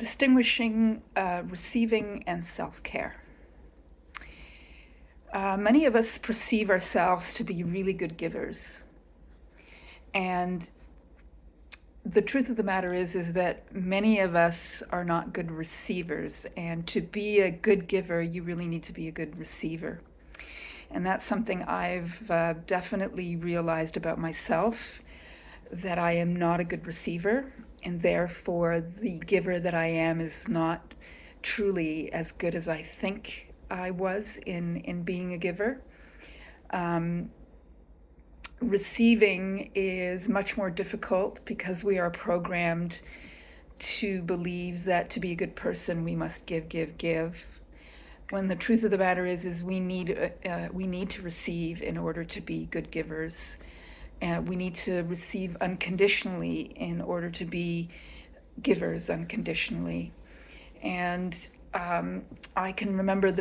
distinguishing receiving and self-care. Many of us perceive ourselves to be really good givers. And the truth of the matter is that many of us are not good receivers. And to be a good giver, you really need to be a good receiver. And that's something I've definitely realized about myself, that I am not a good receiver, and therefore the giver that I am is not truly as good as I think I was in being a giver. Receiving is much more difficult because we are programmed to believe that to be a good person we must give. When the truth of the matter is we need to receive in order to be good givers. We need to receive unconditionally in order to be givers unconditionally. And I can remember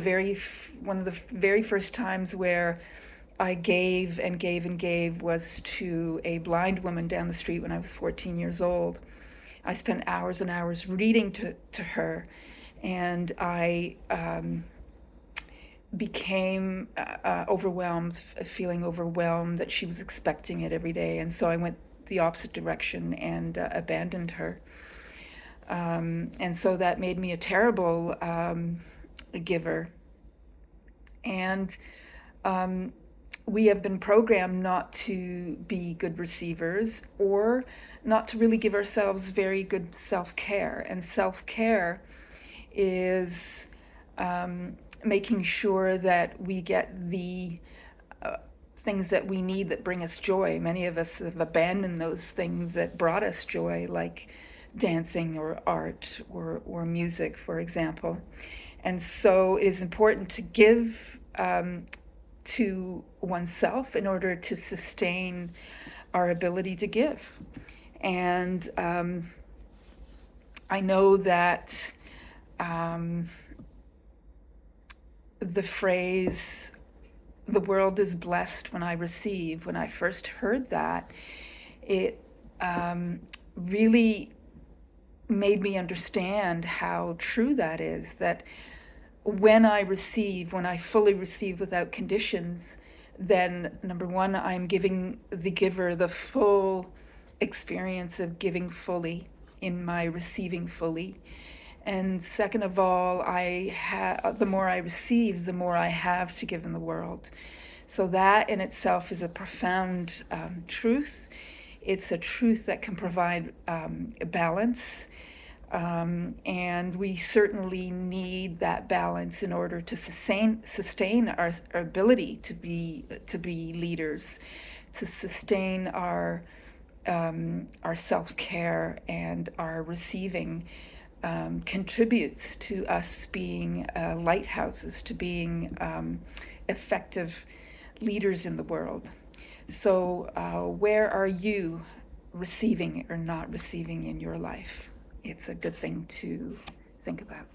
one of the very first times where I gave was to a blind woman down the street when I was 14 years old. I spent hours and hours reading to her, and I became overwhelmed, feeling overwhelmed that she was expecting it every day. And so I went the opposite direction and abandoned her. And so that made me a terrible giver. And we have been programmed not to be good receivers or not to really give ourselves very good self-care. And self-care is making sure that we get the things that we need that bring us joy. Many of us have abandoned those things that brought us joy, like dancing or art or music, for example. And so it is important to give to oneself in order to sustain our ability to give. And I know that the phrase, "the world is blessed when I receive," when I first heard that, it really made me understand how true that is, that when I fully receive without conditions, then number one, I'm giving the giver the full experience of giving fully in my receiving fully. And second of all, the more I receive, the more I have to give in the world. So that in itself is a profound truth. It's a truth that can provide balance. And we certainly need that balance in order to sustain our ability to be leaders, to sustain our self-care, and our receiving contributes to us being lighthouses, to being effective leaders in the world. So where are you receiving or not receiving in your life? It's a good thing to think about.